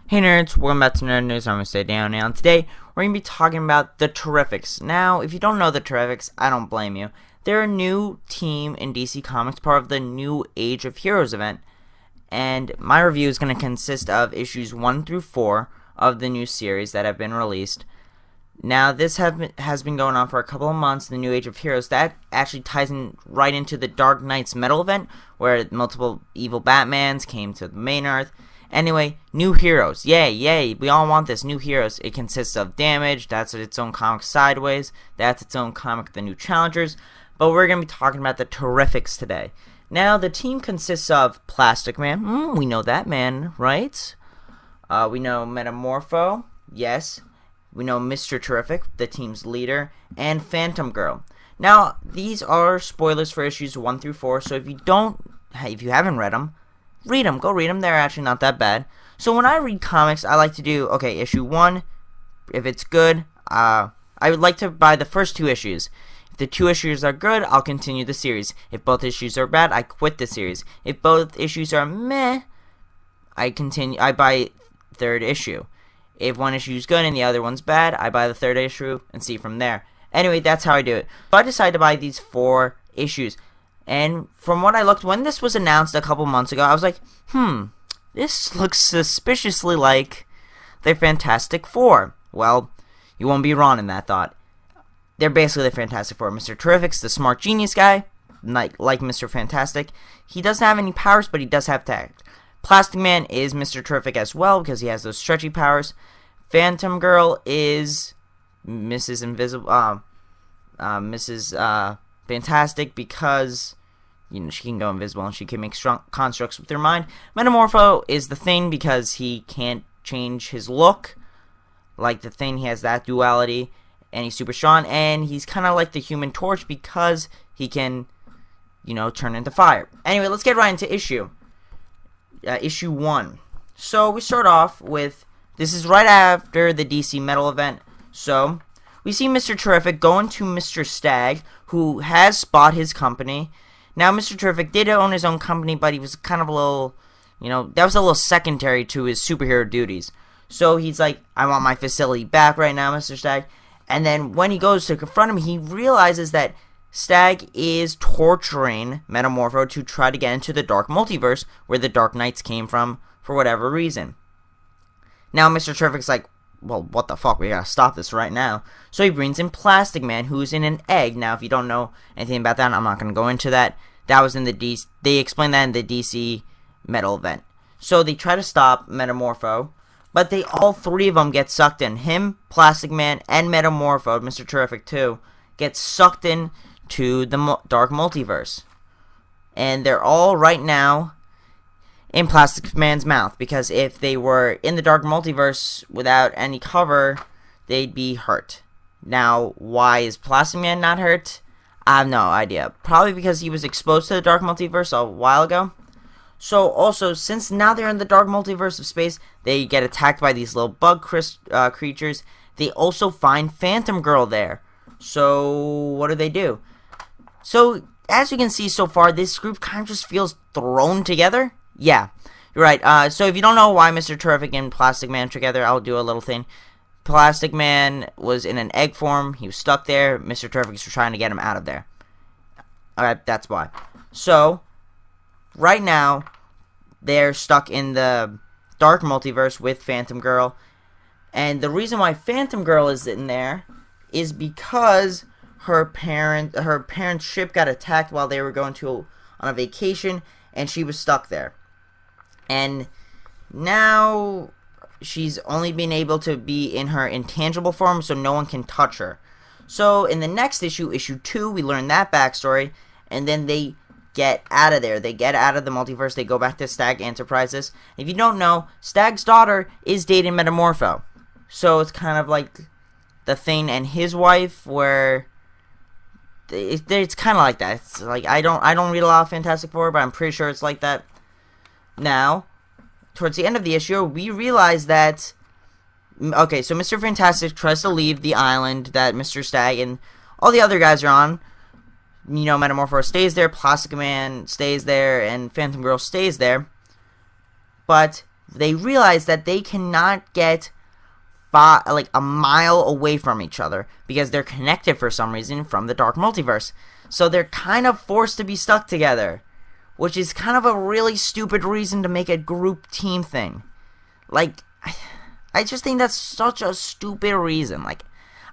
Hey nerds, welcome back to Nerd News. I'm gonna stay down now. And today we're gonna be talking about the Terrifics. Now, if you don't know the Terrifics, I don't blame you. They're a new team in DC Comics, part of the New Age of Heroes event. And my review is gonna consist of issues 1 through 4 of the new series that have been released. Now, this has been going on for a couple of months, the New Age of Heroes. That actually ties in right into the Dark Knights Metal event, where multiple evil Batmans came to the main Earth. Anyway, new heroes. Yay. We all want this. New heroes. It consists of Damage. That's its own comic. Sideways. That's its own comic. The New Challengers. But we're going to be talking about the Terrifics today. Now, the team consists of Plastic Man. We know that man, right? We know Metamorpho. Yes. We know Mr. Terrific, the team's leader. And Phantom Girl. Now, these are spoilers for issues 1 through 4. So if you haven't read them, read them. Go read them. They're actually not that bad. So when I read comics, I like to do, okay, issue 1, if it's good, I would like to buy the first 2 issues. If the 2 issues are good, I'll continue the series. If both issues are bad, I quit the series. If both issues are meh, I buy 3rd issue. If one issue is good and the other one's bad, I buy the 3rd issue and see from there. Anyway, that's how I do it. So I decided to buy these 4 issues. And from what I looked, when this was announced a couple months ago, I was like, this looks suspiciously like the Fantastic Four. Well, you won't be wrong in that thought. They're basically the Fantastic Four. Mr. Terrific's the smart genius guy, like Mr. Fantastic. He doesn't have any powers, but he does have tact. Plastic Man is Mr. Terrific as well, because he has those stretchy powers. Phantom Girl is Mrs. Fantastic, because she can go invisible and she can make strong constructs with her mind. Metamorpho is the Thing because he can't change his look. Like the Thing, he has that duality, and he's super strong. And he's kind of like the Human Torch because he can, turn into fire. Anyway, let's get right into issue 1. So we start off with, this is right after the DC Metal event. So we see Mr. Terrific going to Mr. Stag, who has bought his company. Now, Mr. Terrific did own his own company, but he was kind of a little, that was a little secondary to his superhero duties. So he's like, I want my facility back right now, Mr. Stag. And then when he goes to confront him, he realizes that Stag is torturing Metamorpho to try to get into the Dark Multiverse, where the Dark Knights came from, for whatever reason. Now, Mr. Terrific's like, well, what the fuck, we gotta stop this right now. So he brings in Plastic Man, who's in an egg. Now, if you don't know anything about that, I'm not gonna go into that. That was in the DC, they explained that in the DC Metal event. So they try to stop Metamorpho, but all 3 of them get sucked in. Him, Plastic Man, and Metamorpho, Mr. Terrific too, get sucked in to the Dark Multiverse. And they're all right now in Plastic Man's mouth, because if they were in the Dark Multiverse without any cover, they'd be hurt. Now, why is Plastic Man not hurt? I have no idea. Probably because he was exposed to the Dark Multiverse a while ago. So, also, since now they're in the Dark Multiverse of space, they get attacked by these little bug creatures. They also find Phantom Girl there. So, what do? So, as you can see so far, this group kind of just feels thrown together. Yeah, you're right. So if you don't know why Mr. Terrific and Plastic Man are together, I'll do a little thing. Plastic Man was in an egg form. He was stuck there. Mr. Terrific is trying to get him out of there. Alright, that's why. So, right now, they're stuck in the Dark Multiverse with Phantom Girl. And the reason why Phantom Girl is in there is because her parents' ship got attacked while they were on a vacation, and she was stuck there. And now she's only been able to be in her intangible form, so no one can touch her. So in the next issue, issue 2, we learn that backstory, and then they get out of there. They get out of the multiverse. They go back to Stag Enterprises. If you don't know, Stag's daughter is dating Metamorpho. So it's kind of like the Thing and his wife, where it's kind of like that. It's like, I don't read a lot of Fantastic Four, but I'm pretty sure it's like that. Now, towards the end of the issue, we realize that, okay, so Mr. Fantastic tries to leave the island that Mr. Stag and all the other guys are on. Metamorpho stays there, Plastic Man stays there, and Phantom Girl stays there. But they realize that they cannot get like a mile away from each other because they're connected for some reason from the Dark Multiverse. So they're kind of forced to be stuck together, which is kind of a really stupid reason to make a group team thing. Like, I just think that's such a stupid reason. Like,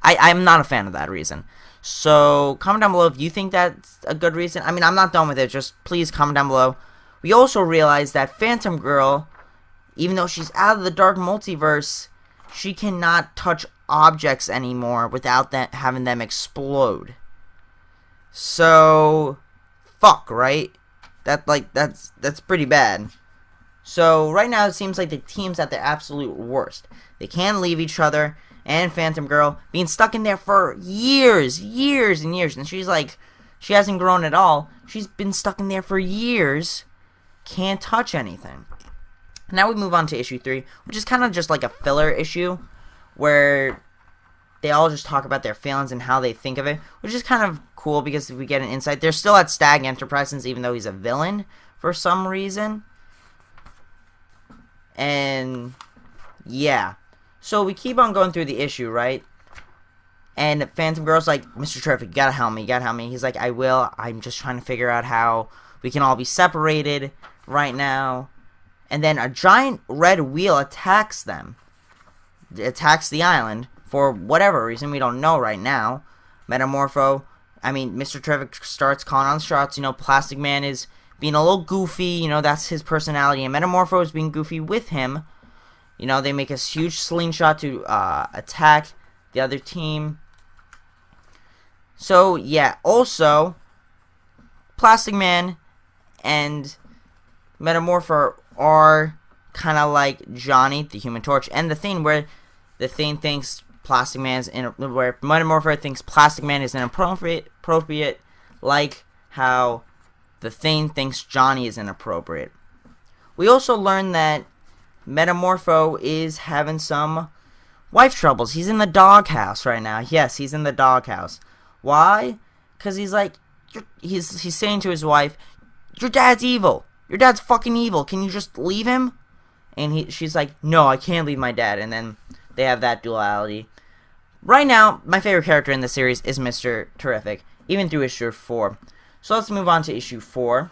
I'm not a fan of that reason. So, comment down below if you think that's a good reason. I mean, I'm not done with it. Just please comment down below. We also realize that Phantom Girl, even though she's out of the Dark Multiverse, she cannot touch objects anymore without having them explode. So, fuck, right? That's pretty bad. So, right now it seems like the team's at their absolute worst. They can't leave each other, and Phantom Girl being stuck in there for years and years, and she's like, she hasn't grown at all. She's been stuck in there for years, can't touch anything. Now we move on to issue 3, which is kind of just like a filler issue, where they all just talk about their feelings and how they think of it, which is kind of cool because we get an insight. They're still at Stag Enterprises, even though he's a villain for some reason. And yeah, so we keep on going through the issue, right? And Phantom Girl's like, Mr. Terrific, you gotta help me, He's like, I will. I'm just trying to figure out how we can all be separated right now. And then a giant red wheel attacks them. It attacks the island for whatever reason. We don't know right now. Mr. Terrific starts calling on the shots. You know, Plastic Man is being a little goofy. You know, that's his personality. And Metamorpho is being goofy with him. You know, they make a huge slingshot to attack the other team. So, yeah. Also, Plastic Man and Metamorpho are kind of like Johnny, the Human Torch, and the Thing, where the Thing thinks Plastic Man is where Metamorpho thinks Plastic Man is inappropriate, like how the Thing thinks Johnny is inappropriate. We also learn that Metamorpho is having some wife troubles. He's in the doghouse right now. Yes, he's in the doghouse. Why? Because he's like, he's saying to his wife, your dad's evil. Your dad's fucking evil. Can you just leave him? And she's like, no, I can't leave my dad. And then they have that duality. Right now, my favorite character in the series is Mr. Terrific, even through issue 4. So let's move on to issue 4.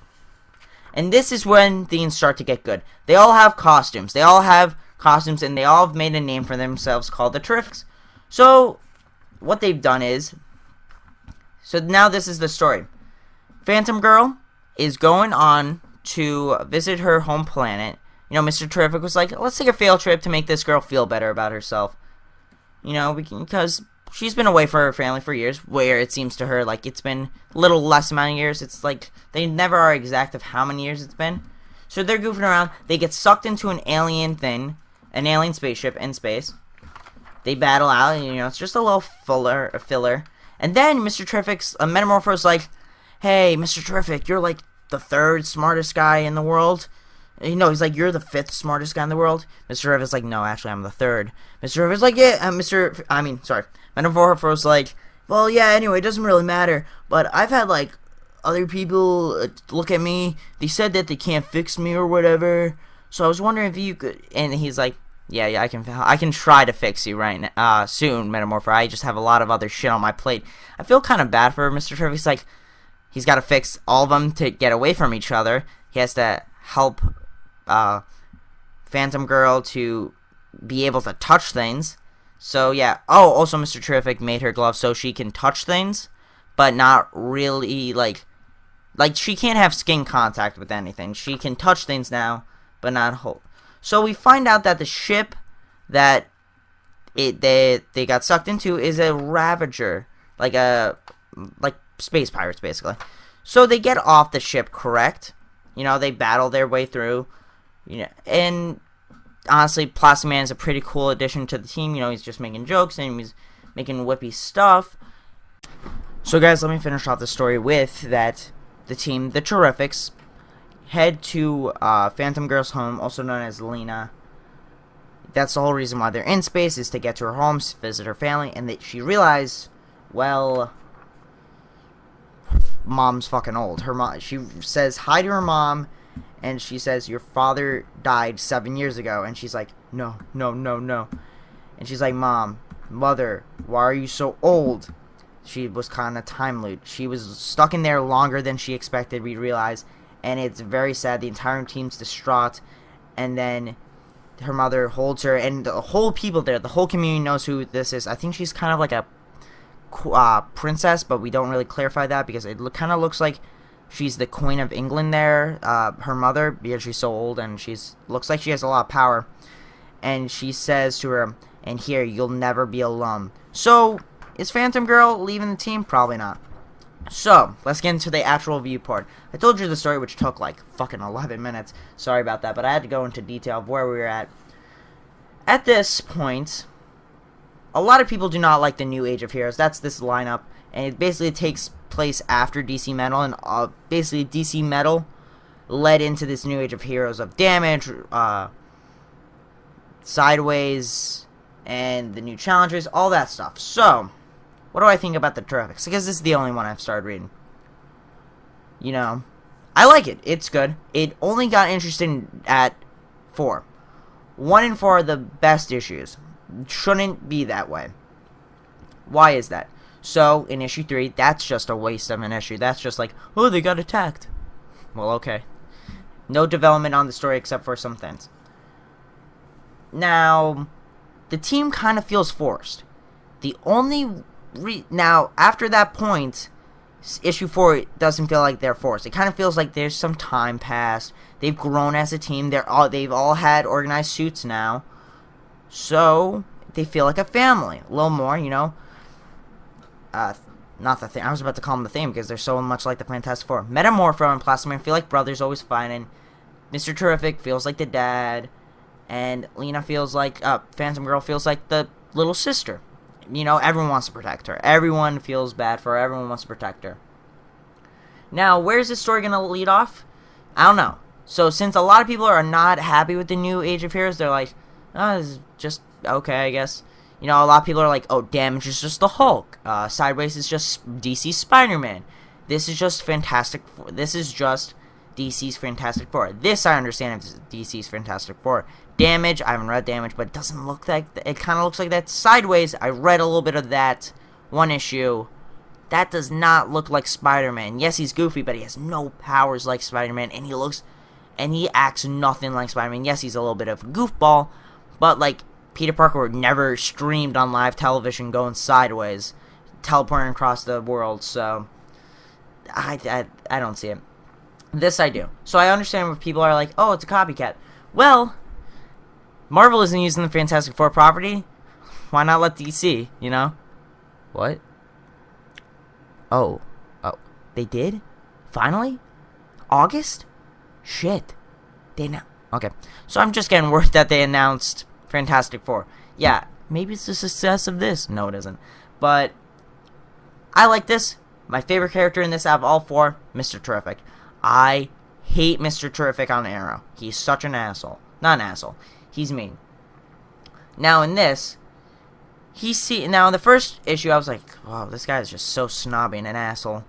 And this is when things start to get good. They all have costumes. And they all have made a name for themselves called the Terrifics. So, what they've done is, so now this is the story. Phantom Girl is going on to visit her home planet. You know, Mr. Terrific was like, let's take a field trip to make this girl feel better about herself. You know, because she's been away from her family for years, where it seems to her like it's been a little less amount of years. It's like, they never are exact of how many years it's been. So they're goofing around. They get sucked into an alien thing, an alien spaceship in space. They battle out, and, you know, it's just a little filler. And then Mr. Terrific's Metamorpho's like, hey, Mr. Terrific, you're like the 3rd smartest guy in the world. You know, he's like, you're the 5th smartest guy in the world. Mr. Terrific's like, no, actually, I'm the 3rd. Mr. Terrific's like, yeah, Metamorpho's like, well, yeah, anyway, it doesn't really matter. But I've had, like, other people look at me. They said that they can't fix me or whatever. So I was wondering if you could. And he's like, yeah, I can try to fix you right now, soon, Metamorpho. I just have a lot of other shit on my plate. I feel kind of bad for Mr. Terrific's like, he's got to fix all of them to get away from each other. He has to help Phantom Girl to be able to touch things. So, yeah. Oh, also Mr. Terrific made her gloves so she can touch things, but not really, like she can't have skin contact with anything. She can touch things now, but not hold. So we find out that the ship that they got sucked into is a Ravager, like space pirates, basically. So they get off the ship, correct? You know, they battle their way through. You know, and honestly, Plastic Man is a pretty cool addition to the team. You know, he's just making jokes and he's making whippy stuff. So, guys, let me finish off the story with that the team, the Terrifics, head to Phantom Girl's home, also known as Lena. That's the whole reason why they're in space, is to get to her home, visit her family, and she realized, well, mom's fucking old. Her mom, she says hi to her mom, And she says, your father died 7 years ago. And she's like, no, no, no, no. And she's like, mother, why are you so old? She was kind of time looped. She was stuck in there longer than she expected, we realize. And it's very sad. The entire team's distraught. And then her mother holds her. And the whole people there, the whole community knows who this is. I think she's kind of like a princess, but we don't really clarify that because it kind of looks like she's the Queen of England there. Her mother, because she's so old and looks like she has a lot of power. And she says to her, and here, you'll never be alone. So, is Phantom Girl leaving the team? Probably not. So, let's get into the actual viewport. I told you the story, which took like fucking 11 minutes. Sorry about that, but I had to go into detail of where we were at. At this point, a lot of people do not like the New Age of Heroes. That's this lineup, and it basically takes place after DC Metal, and basically DC Metal led into this New Age of Heroes of Damage, Sideways, and the new Challengers, all that stuff. So, what do I think about the Terrifics? Because this is the only one I've started reading. You know, I like it. It's good. It only got interesting at 4. 1 and 4 are the best issues. Shouldn't be that way. Why is that? So, in issue 3, that's just a waste of an issue. That's just like, oh, they got attacked. Well, okay. No development on the story except for some things. Now, the team kind of feels forced. The only now, after that point, issue 4 doesn't feel like they're forced. It kind of feels like there's some time passed. They've grown as a team. They've all had organized suits now. So, they feel like a family. A little more, you know. Not the thing. I was about to call them the thing because they're so much like the Fantastic Four. Metamorpho and Plastic Man feel like brothers, always fighting. Mr. Terrific feels like the dad. And Lena feels like, Phantom Girl feels like the little sister. You know, everyone wants to protect her. Everyone feels bad for her. Everyone wants to protect her. Now, where's this story going to lead off? I don't know. So, since a lot of people are not happy with the New Age of Heroes, they're like, oh, this is just okay, I guess. You know, a lot of people are like, oh, Damage is just the Hulk. Sideways is just DC Spider-Man. This is just Fantastic Four. This is just DC's Fantastic Four. This I understand is DC's Fantastic Four. Damage, I haven't read Damage, but it doesn't look like, it kind of looks like that. Sideways, I read a little bit of that one issue. That does not look like Spider-Man. Yes, he's goofy, but he has no powers like Spider-Man, and he acts nothing like Spider-Man. Yes, he's a little bit of a goofball, but like, Peter Parker never streamed on live television going sideways, teleporting across the world, so I don't see it. This I do. So I understand when people are like, oh, it's a copycat. Well, Marvel isn't using the Fantastic Four property. Why not let DC, you know? What? Oh, they did? Finally? August? Shit. They know. Okay. So I'm just getting word that they announced Fantastic Four. Yeah, maybe it's the success of this. No, it isn't. But I like this. My favorite character in this out of all 4, Mr. Terrific. I hate Mr. Terrific on Arrow. He's such an asshole. Not an asshole. He's mean. Now in this, now in the first issue I was like, wow, this guy is just so snobby and an asshole.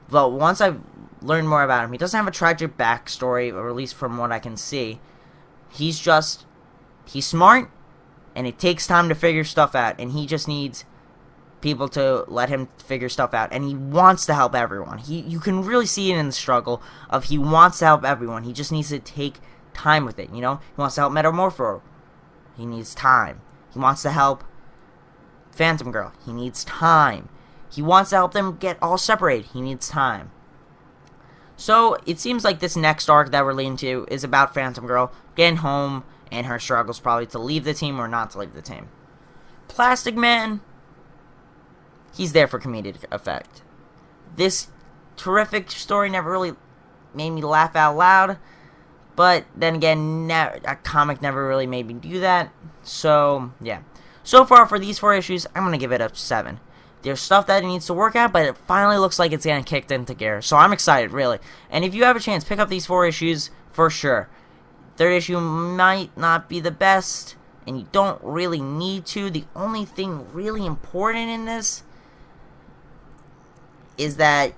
But once I've learned more about him, he doesn't have a tragic backstory, or at least from what I can see. He's smart, and it takes time to figure stuff out, and he just needs people to let him figure stuff out, and he wants to help everyone. You can really see it in the struggle of he wants to help everyone. He just needs to take time with it, you know? He wants to help Metamorpho. He needs time. He wants to help Phantom Girl. He needs time. He wants to help them get all separated. He needs time. So, it seems like this next arc that we're leading to is about Phantom Girl getting home and her struggles probably to leave the team or not to leave the team. Plastic Man, he's there for comedic effect. This Terrific story never really made me laugh out loud, but then again, a comic never really made me do that. So, yeah. So far, for these 4 issues, I'm going to give it a 7. There's stuff that it needs to work out, but it finally looks like it's getting kicked into gear. So I'm excited, really. And if you have a chance, pick up these 4 issues for sure. 3rd issue might not be the best, and you don't really need to. The only thing really important in this is that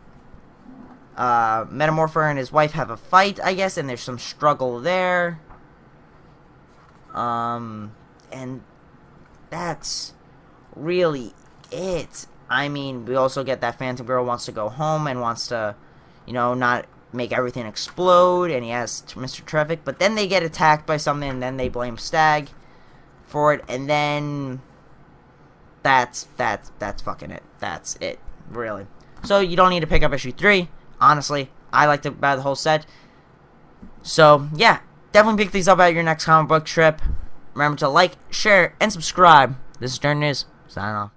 Metamorpher and his wife have a fight, I guess, and there's some struggle there. And that's really it. I mean, we also get that Phantom Girl wants to go home and wants to, not make everything explode, and he asks Mr. Terrific, but then they get attacked by something, and then they blame Stag for it, and then that's fucking it. That's it, really. So you don't need to pick up issue 3. Honestly, I like to buy the whole set. So yeah, definitely pick these up at your next comic book trip. Remember to like, share, and subscribe. This is Stern News, signing off.